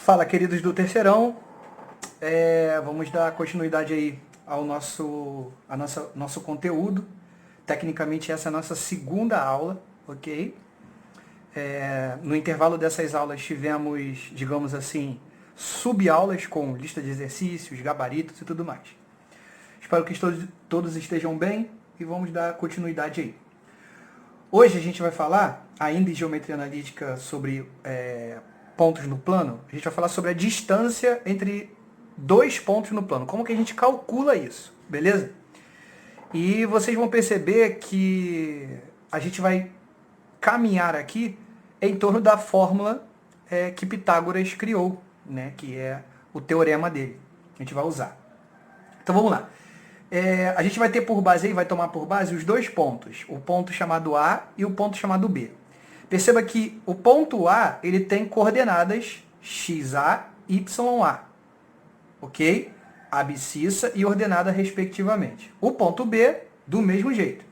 Fala, queridos do terceirão. Vamos dar continuidade aí ao nosso conteúdo. Tecnicamente essa é a nossa segunda aula, ok? No intervalo dessas aulas tivemos, digamos assim, subaulas com lista de exercícios, gabaritos e tudo mais. Espero que todos estejam bem e vamos dar continuidade aí. Hoje a gente vai falar, ainda em geometria analítica, sobre pontos no plano. A gente vai falar sobre a distância entre dois pontos no plano. Como que a gente calcula isso, beleza? E vocês vão perceber que a gente vai caminhar aqui em torno da fórmula que Pitágoras criou, né? Que é o teorema dele. A gente vai usar. Então vamos lá. A gente vai ter por base aí, vai tomar por base os dois pontos. O ponto chamado A e o ponto chamado B. Perceba que o ponto A, ele tem coordenadas XA e YA. Ok? Abscissa e ordenada respectivamente. O ponto B, do mesmo jeito.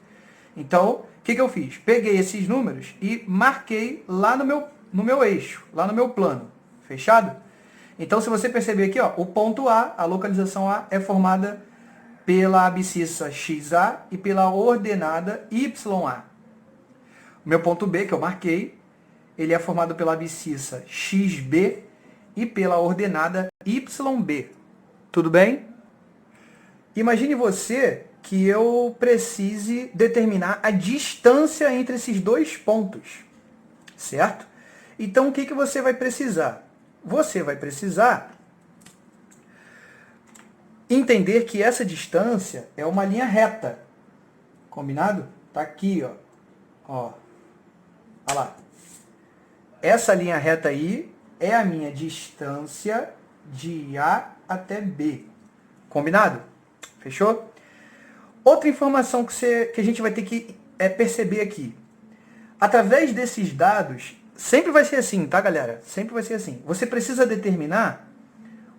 Então, o que eu fiz? Peguei esses números e marquei lá no meu eixo, lá no meu plano. Fechado? Então, se você perceber aqui, ó, o ponto A, a localização A, é formada pela abscissa XA e pela ordenada YA. O meu ponto B, que eu marquei, ele é formado pela abscissa XB e pela ordenada YB. Tudo bem? Imagine você que eu precise determinar a distância entre esses dois pontos, certo? Então, o que você vai precisar? Você vai precisar entender que essa distância é uma linha reta. Combinado? Tá aqui, ó. Olha lá. Essa linha reta aí é a minha distância de A até B. Combinado? Fechou? Outra informação que a gente vai ter que perceber aqui. Através desses dados, sempre vai ser assim, tá, galera? Sempre vai ser assim. Você precisa determinar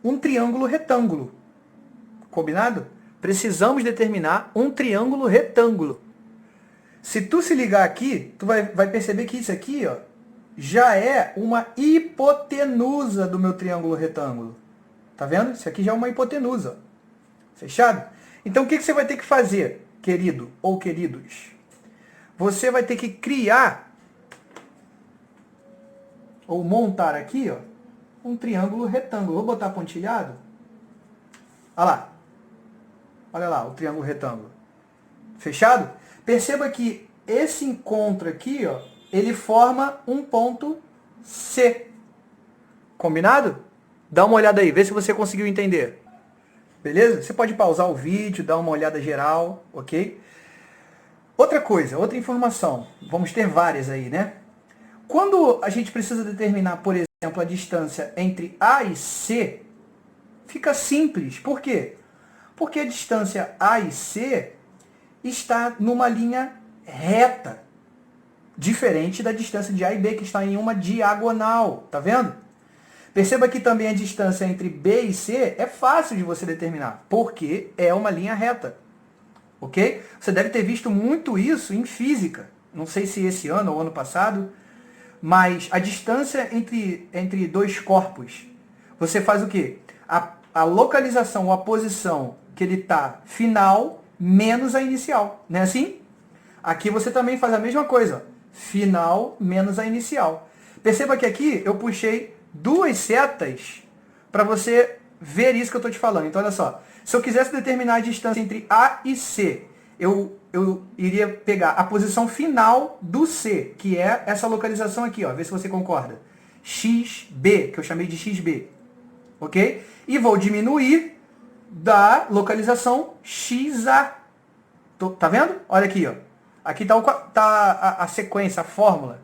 um triângulo retângulo. Combinado? Precisamos determinar um triângulo retângulo. Se tu se ligar aqui, tu vai perceber que isso aqui, ó, já é uma hipotenusa do meu triângulo retângulo. Tá vendo? Isso aqui já é uma hipotenusa. Fechado? Então, o que você vai ter que fazer, querido ou queridos? Você vai ter que criar, ou montar aqui, ó, um triângulo retângulo. Vou botar pontilhado. Olha lá. Olha lá, o triângulo retângulo. Fechado? Perceba que esse encontro aqui, ó, ele forma um ponto C. Combinado? Dá uma olhada aí, vê se você conseguiu entender. Beleza? Você pode pausar o vídeo, dar uma olhada geral, ok? Outra coisa, outra informação. Vamos ter várias aí, né? Quando a gente precisa determinar, por exemplo, a distância entre A e C, fica simples. Por quê? Porque a distância A e C está numa linha reta, diferente da distância de A e B, que está em uma diagonal. Tá vendo? Perceba que também a distância entre B e C é fácil de você determinar, porque é uma linha reta. Ok? Você deve ter visto muito isso em física. Não sei se esse ano ou ano passado, mas a distância entre dois corpos, você faz o quê? A localização ou a posição que ele está final menos a inicial. Não é assim? Aqui você também faz a mesma coisa. Final menos a inicial. Perceba que aqui eu puxei duas setas para você ver isso que eu estou te falando. Então, olha só. Se eu quisesse determinar a distância entre A e C, eu iria pegar a posição final do C, que é essa localização aqui, ó. Vê se você concorda. XB, que eu chamei de XB. Ok? E vou diminuir da localização XA. Tá vendo? Olha aqui, ó. Aqui tá a sequência, a fórmula.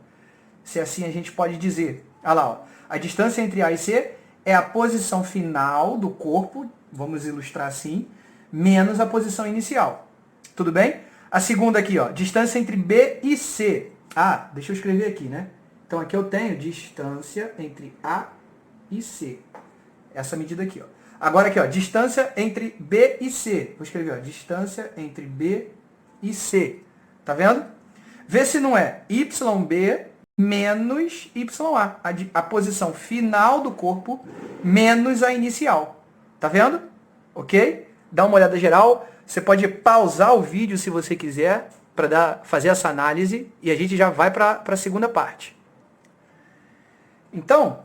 Se assim a gente pode dizer. Olha lá, ó. A distância entre A e C é a posição final do corpo, vamos ilustrar assim, menos a posição inicial. Tudo bem? A segunda aqui, ó. Distância entre B e C. Ah, deixa eu escrever aqui, né? Então aqui eu tenho distância entre A e C. Essa medida aqui, ó. Agora aqui, ó, distância entre B e C. Vou escrever, ó, distância entre B e C. Tá vendo? Vê se não é YB menos YA. A posição final do corpo menos a inicial. Tá vendo? Ok? Dá uma olhada geral. Você pode pausar o vídeo se você quiser para fazer essa análise e a gente já vai para a segunda parte. Então,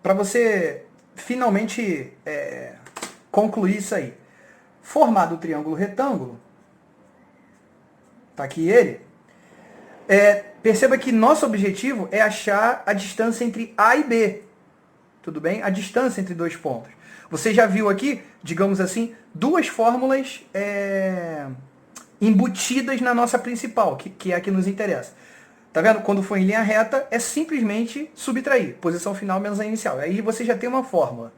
para você finalmente concluir isso aí. Formado o triângulo retângulo, tá aqui ele, perceba que nosso objetivo é achar a distância entre A e B. Tudo bem? A distância entre dois pontos. Você já viu aqui, digamos assim, duas fórmulas embutidas na nossa principal, que é a que nos interessa. Tá vendo? Quando for em linha reta, é simplesmente subtrair. Posição final menos a inicial. Aí você já tem uma fórmula.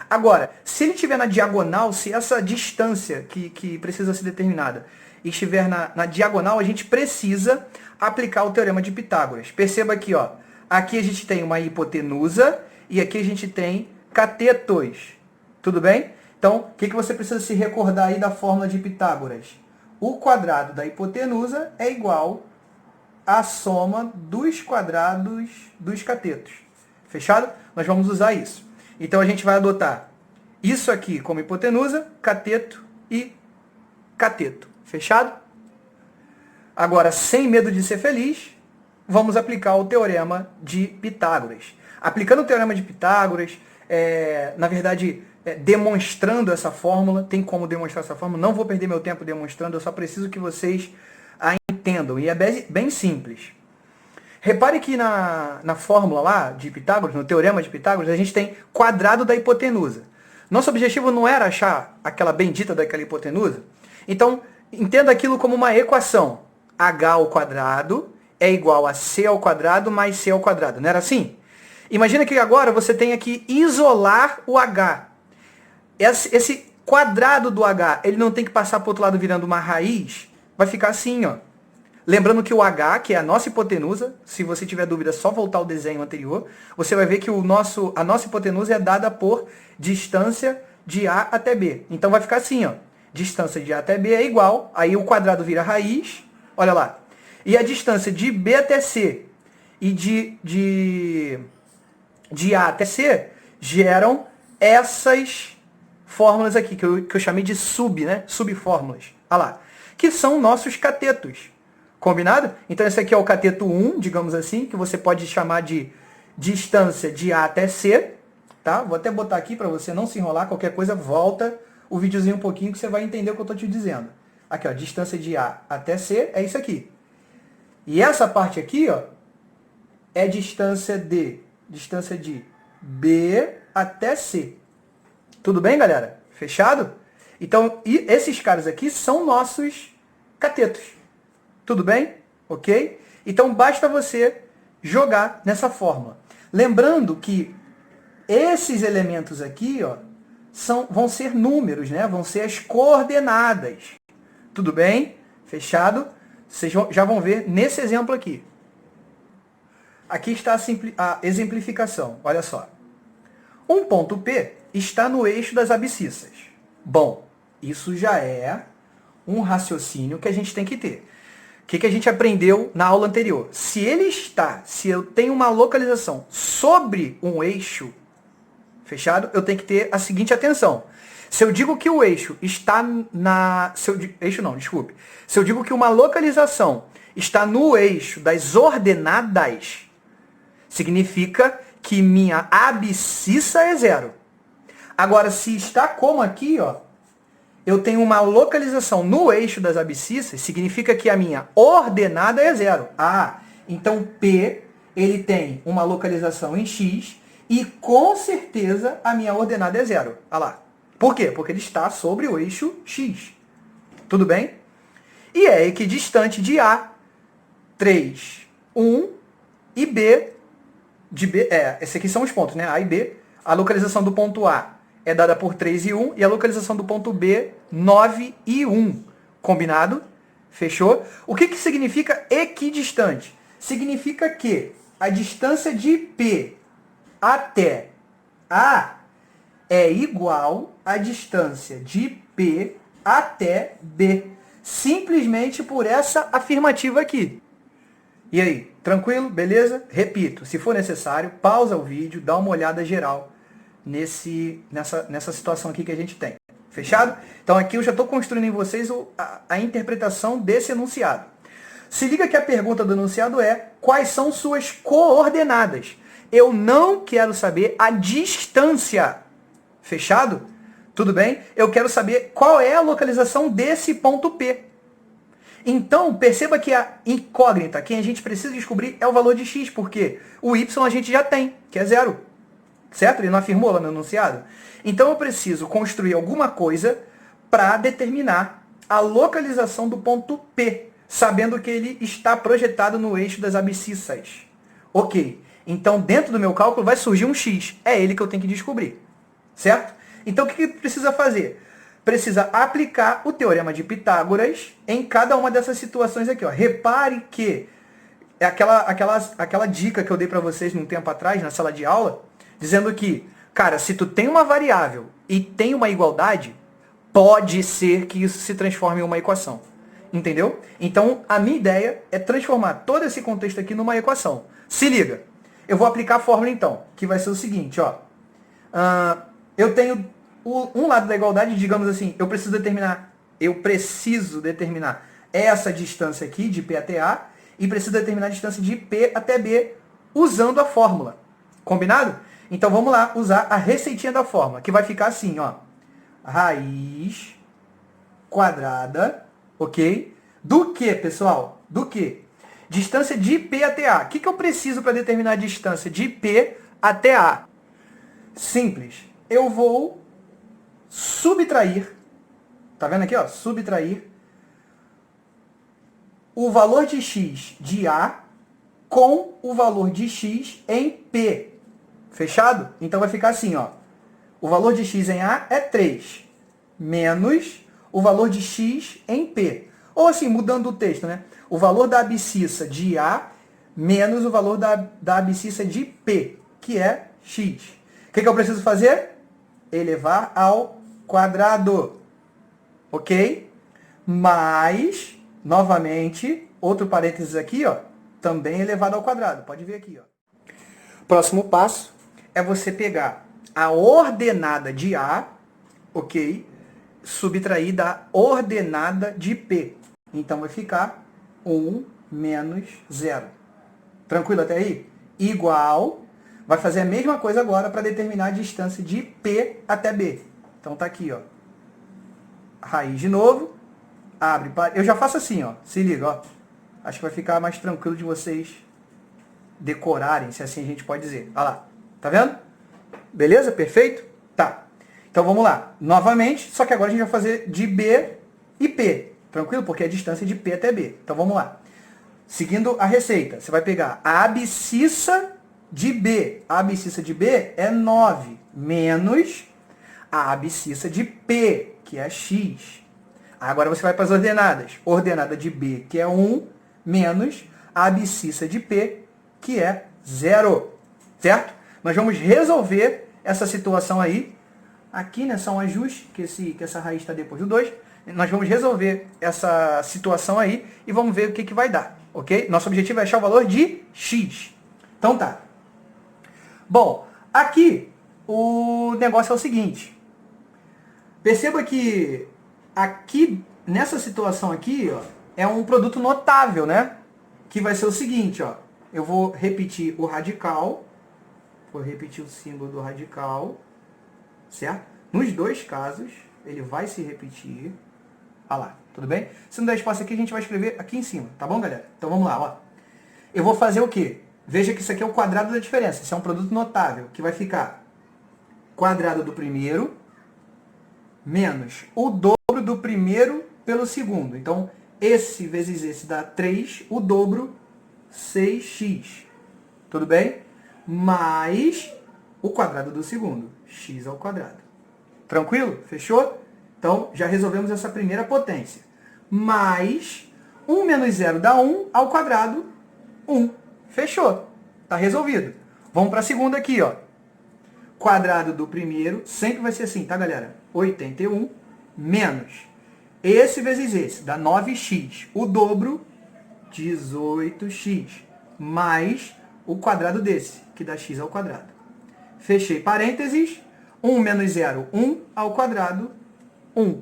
Agora, se ele estiver na diagonal, se essa distância que precisa ser determinada estiver na diagonal, a gente precisa aplicar o teorema de Pitágoras. Perceba aqui, ó. Aqui a gente tem uma hipotenusa e aqui a gente tem catetos. Tudo bem? Então, o que você precisa se recordar aí da fórmula de Pitágoras? O quadrado da hipotenusa é igual à soma dos quadrados dos catetos. Fechado? Nós vamos usar isso. Então, a gente vai adotar isso aqui como hipotenusa, cateto e cateto. Fechado? Agora, sem medo de ser feliz, vamos aplicar o teorema de Pitágoras. Aplicando o teorema de Pitágoras, na verdade, demonstrando essa fórmula, tem como demonstrar essa fórmula, não vou perder meu tempo demonstrando, eu só preciso que vocês a entendam, e é bem simples. Repare que na fórmula lá de Pitágoras, no teorema de Pitágoras, a gente tem quadrado da hipotenusa. Nosso objetivo não era achar aquela bendita daquela hipotenusa, então entenda aquilo como uma equação. H ao quadrado é igual a C ao quadrado mais C ao quadrado, não era assim? Imagina que agora você tenha que isolar o H. Esse quadrado do H, ele não tem que passar para o outro lado virando uma raiz, vai ficar assim, ó. Lembrando que o H, que é a nossa hipotenusa, se você tiver dúvida, é só voltar ao desenho anterior, você vai ver que a nossa hipotenusa é dada por distância de A até B. Então vai ficar assim, ó. Distância de A até B é igual, aí o quadrado vira raiz, olha lá. E a distância de B até C e de A até C geram essas fórmulas aqui, que eu chamei de subfórmulas. Olha lá. Que são nossos catetos. Combinado? Então esse aqui é o cateto 1, digamos assim, que você pode chamar de distância de A até C. Tá? Vou até botar aqui para você não se enrolar. Qualquer coisa, volta o videozinho um pouquinho que você vai entender o que eu estou te dizendo. Aqui, ó, distância de A até C é isso aqui. E essa parte aqui, ó, é distância de B até C. Tudo bem, galera? Fechado? Então, esses caras aqui são nossos catetos. Tudo bem? Ok? Então, basta você jogar nessa fórmula. Lembrando que esses elementos aqui, ó, vão ser números, né? Vão ser as coordenadas. Tudo bem? Fechado? Vocês já vão ver nesse exemplo aqui. Aqui está a exemplificação. Olha só. Um ponto P está no eixo das abscissas. Bom, isso já é um raciocínio que a gente tem que ter. O que a gente aprendeu na aula anterior? Se eu tenho uma localização sobre um eixo, fechado, eu tenho que ter a seguinte atenção. Se eu digo que o eixo está Se eu digo que uma localização está no eixo das ordenadas, significa que minha abscissa é 0. Agora, se está como aqui, ó, eu tenho uma localização no eixo das abscissas, significa que a minha ordenada é 0. Ah, então P, ele tem uma localização em X e com certeza a minha ordenada é 0. Olha lá. Por quê? Porque ele está sobre o eixo X. Tudo bem? E é equidistante de A, 3, 1 e B, esses aqui são os pontos, né? A e B. A localização do ponto A é dada por 3 e 1 e a localização do ponto B, 9 e 1. Combinado? Fechou? O que significa equidistante? Significa que a distância de P até A é igual à distância de P até B. Simplesmente por essa afirmativa aqui. E aí, tranquilo? Beleza? Repito, se for necessário, pausa o vídeo, dá uma olhada geral nessa situação aqui que a gente tem. Fechado? Então aqui eu já estou construindo em vocês a interpretação desse enunciado. Se liga que a pergunta do enunciado é: quais são suas coordenadas? Eu não quero saber a distância. Fechado? Tudo bem? Eu quero saber qual é a localização desse ponto P. Então, perceba que a incógnita, que a gente precisa descobrir, é o valor de x, porque o y a gente já tem, que é zero. Certo? Ele não afirmou lá no enunciado? Então eu preciso construir alguma coisa para determinar a localização do ponto P, sabendo que ele está projetado no eixo das abscissas. Ok. Então, dentro do meu cálculo vai surgir um x. É ele que eu tenho que descobrir. Certo? Então, o que precisa fazer? Precisa aplicar o teorema de Pitágoras em cada uma dessas situações aqui. Ó. Repare que é aquela dica que eu dei para vocês num tempo atrás, na sala de aula, dizendo que, cara, se tu tem uma variável e tem uma igualdade, pode ser que isso se transforme em uma equação. Entendeu? Então, a minha ideia é transformar todo esse contexto aqui numa equação. Se liga. Eu vou aplicar a fórmula, então, que vai ser o seguinte, ó. Eu tenho um lado da igualdade, digamos assim, eu preciso determinar essa distância aqui, de P até A, e preciso determinar a distância de P até B, usando a fórmula. Combinado? Então vamos lá, usar a receitinha da fórmula, que vai ficar assim, ó. Raiz quadrada, ok? Do que, pessoal? Do que? Distância de P até A. O que eu preciso para determinar a distância de P até A? Simples. Eu vou subtrair, tá vendo aqui, ó? Subtrair o valor de x de A com o valor de x em P. Fechado? Então vai ficar assim, ó. O valor de x em A é 3, menos o valor de x em P. Ou assim, mudando o texto, né? O valor da abscissa de A menos o valor da abscissa de P, que é x. O que eu preciso fazer? Elevar ao quadrado. Ok? Mais, novamente, outro parênteses aqui, ó, também elevado ao quadrado. Pode ver aqui, ó. Próximo passo é você pegar a ordenada de A, ok? Subtrair da ordenada de P. Então vai ficar 1 menos 0. Tranquilo até aí? Igual, vai fazer a mesma coisa agora para determinar a distância de P até B. Então tá aqui, ó. Raiz de novo, abre, eu já faço assim, ó. Se liga, ó. Acho que vai ficar mais tranquilo de vocês decorarem, se assim a gente pode dizer. Olha lá. Tá vendo? Beleza? Perfeito? Tá. Então vamos lá. Novamente, só que agora a gente vai fazer de B e P. Tranquilo? Porque é a distância de P até B. Então vamos lá. Seguindo a receita, você vai pegar a abscissa de B. A abscissa de B é 9, menos a abscissa de P, que é x. Agora você vai para as ordenadas. Ordenada de B, que é 1, menos a abscissa de P, que é 0. Certo? Nós vamos resolver essa situação aí. Aqui, né, só um ajuste, que essa raiz está depois do 2. Nós vamos resolver essa situação aí e vamos ver o que vai dar. Ok? Nosso objetivo é achar o valor de x. Então tá. Bom, aqui o negócio é o seguinte. Perceba que aqui, nessa situação aqui, ó, é um produto notável, né? Que vai ser o seguinte, ó. Eu vou repetir o radical. Vou repetir o símbolo do radical. Certo? Nos dois casos, ele vai se repetir. Olha lá, tudo bem? Se não der espaço aqui, a gente vai escrever aqui em cima. Tá bom, galera? Então vamos lá, ó. Eu vou fazer o quê? Veja que isso aqui é o quadrado da diferença. Isso é um produto notável, que vai ficar quadrado do primeiro menos o dobro do primeiro pelo segundo. Então, esse vezes esse dá 3, o dobro, 6x. Tudo bem? Mais o quadrado do segundo, x ao quadrado. Tranquilo? Fechou? Então, já resolvemos essa primeira potência. Mais 1 menos 0 dá 1 ao quadrado, 1. Fechou. Está resolvido. Vamos para a segunda aqui, ó. Quadrado do primeiro, sempre vai ser assim, tá, galera? 81 menos esse vezes esse, dá 9x. O dobro, 18x mais o quadrado desse, que dá x ao quadrado. Fechei parênteses, 1 menos 0, 1 ao quadrado, 1.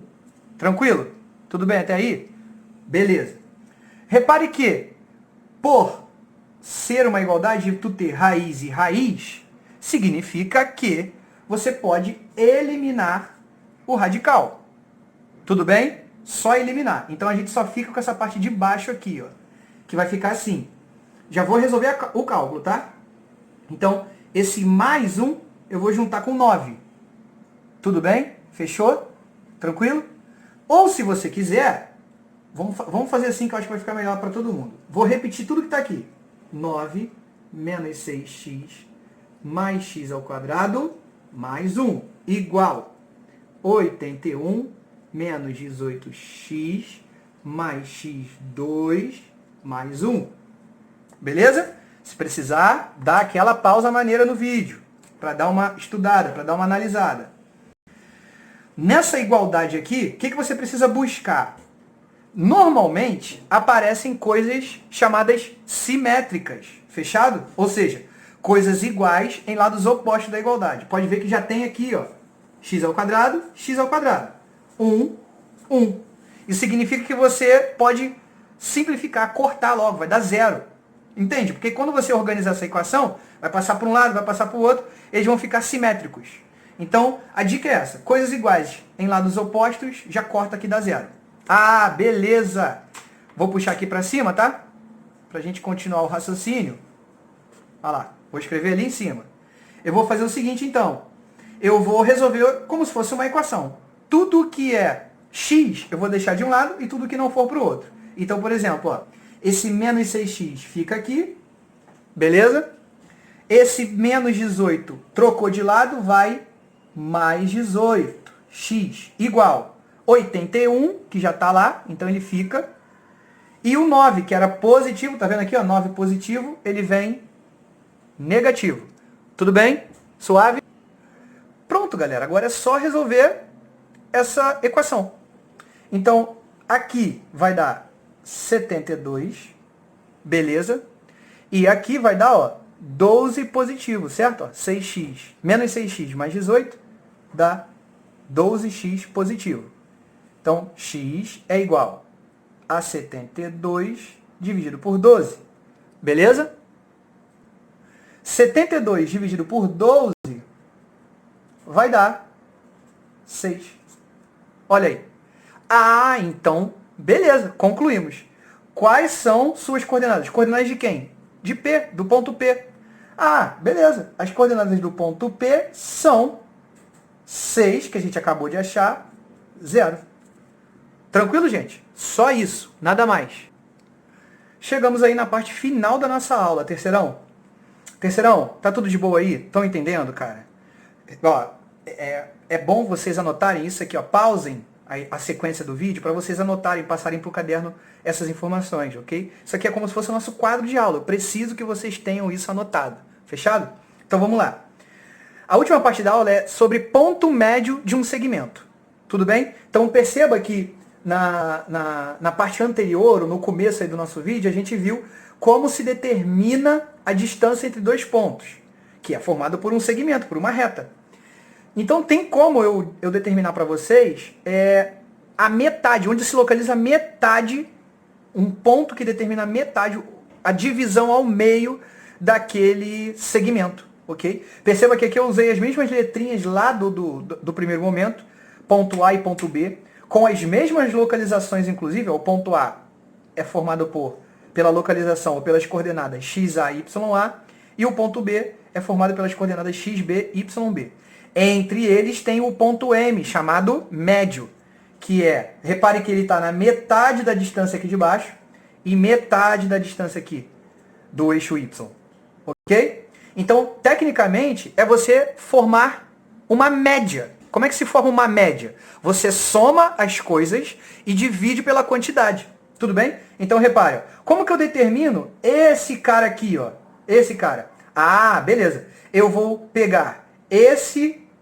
Tranquilo? Tudo bem até aí? Beleza. Repare que, por ser uma igualdade, tu ter raiz e raiz, significa que você pode eliminar o radical. Tudo bem? Só eliminar. Então a gente só fica com essa parte de baixo aqui, ó, que vai ficar assim. Já vou resolver o cálculo, tá? Então, esse mais 1 eu vou juntar com 9. Tudo bem? Fechou? Tranquilo? Ou se você quiser, vamos fazer assim que eu acho que vai ficar melhor para todo mundo. Vou repetir tudo que está aqui. 9 menos 6x mais x ao quadrado mais 1 igual 81 menos 18x mais x2 mais 1. Beleza? Se precisar, dá aquela pausa maneira no vídeo, para dar uma estudada, para dar uma analisada. Nessa igualdade aqui, o que você precisa buscar? Normalmente, aparecem coisas chamadas simétricas, fechado? Ou seja, coisas iguais em lados opostos da igualdade. Pode ver que já tem aqui, ó, x ao quadrado, 1, 1. Isso significa que você pode simplificar, cortar logo, vai dar 0. Entende? Porque quando você organizar essa equação, vai passar por um lado, vai passar para o outro, eles vão ficar simétricos. Então, a dica é essa. Coisas iguais em lados opostos, já corta aqui, dá 0. Ah, beleza! Vou puxar aqui para cima, tá? Para a gente continuar o raciocínio. Olha lá, vou escrever ali em cima. Eu vou fazer o seguinte, então. Eu vou resolver como se fosse uma equação. Tudo que é x, eu vou deixar de um lado, e tudo que não for para o outro. Então, por exemplo, ó, esse menos 6x fica aqui, beleza? Esse menos 18 trocou de lado, vai mais 18x igual 81, que já está lá, então ele fica. E o 9, que era positivo, tá vendo aqui, ó, 9 positivo, ele vem negativo. Tudo bem? Suave? Pronto, galera. Agora é só resolver essa equação. Então, aqui vai dar 72, beleza? E aqui vai dar, ó, 12 positivo, certo? Ó, 6x menos 6x mais 18 dá 12x positivo. Então, x é igual a 72 dividido por 12. Beleza? 72 dividido por 12 vai dar 6. Olha aí. Ah, então, beleza, concluímos. Quais são suas coordenadas? Coordenadas de quem? De P, do ponto P. Ah, beleza. As coordenadas do ponto P são 6, que a gente acabou de achar, 0. Tranquilo, gente? Só isso, nada mais. Chegamos aí na parte final da nossa aula, terceirão. Terceirão, tá tudo de boa aí? Estão entendendo, cara? Ó, é bom vocês anotarem isso aqui, ó. Pausem a sequência do vídeo para vocês anotarem, passarem para o caderno essas informações, ok? Isso aqui é como se fosse o nosso quadro de aula. Eu preciso que vocês tenham isso anotado. Fechado? Então vamos lá. A última parte da aula é sobre ponto médio de um segmento. Tudo bem? Então perceba que na parte anterior, ou no começo aí do nosso vídeo, a gente viu como se determina a distância entre dois pontos, que é formada por um segmento, por uma reta. Então tem como eu determinar para vocês a metade, onde se localiza a metade, um ponto que determina a metade, a divisão ao meio daquele segmento, ok? Perceba que aqui eu usei as mesmas letrinhas lá do primeiro momento, ponto A e ponto B, com as mesmas localizações, inclusive. O ponto A é formado pela localização ou pelas coordenadas xa, ya, e o ponto B é formado pelas coordenadas xb, yb. Entre eles tem o ponto M, chamado médio, que repare que ele está na metade da distância aqui de baixo e metade da distância aqui do eixo y, ok? Então, tecnicamente, é você formar uma média. Como é que se forma uma média? Você soma as coisas e divide pela quantidade. Tudo bem? Então, repare, como que eu determino esse cara aqui, ó? Esse cara. Ah, beleza. Eu vou pegar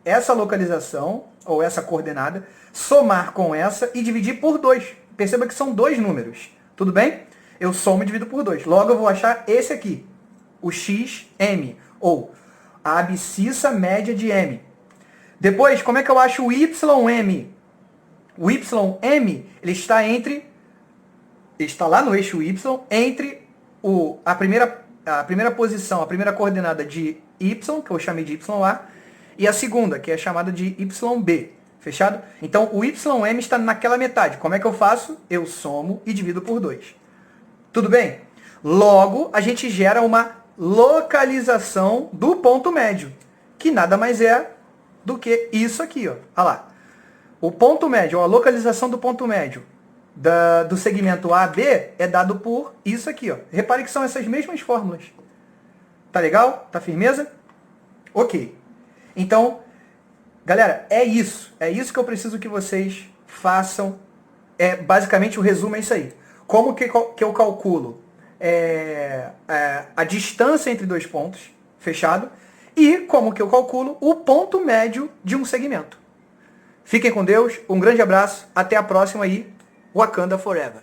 essa localização, ou essa coordenada, somar com essa e dividir por 2. Perceba que são dois números. Tudo bem? eu somo e divido por 2. Logo eu vou achar esse aqui, o XM, ou a abscissa média de M. Depois, como é que eu acho o YM? O YM, ele está lá no eixo Y, entre a primeira posição, a primeira coordenada de Y, que eu chamei de YA, e a segunda, que é chamada de YB. Fechado? Então, o YM está naquela metade. Como é que eu faço? Eu somo e divido por 2. Tudo bem? Logo, a gente gera uma localização do ponto médio, que nada mais é do que isso aqui, ó. Olha lá. O ponto médio, a localização do ponto médio do segmento AB é dado por isso aqui, ó. Repare que são essas mesmas fórmulas. Tá legal? Tá firmeza? Ok. Então, galera, é isso. É isso que eu preciso que vocês façam. Basicamente, o resumo é isso aí. Como que eu calculo a distância entre dois pontos, fechado? E como que eu calculo o ponto médio de um segmento. Fiquem com Deus, um grande abraço, até a próxima aí. Wakanda Forever.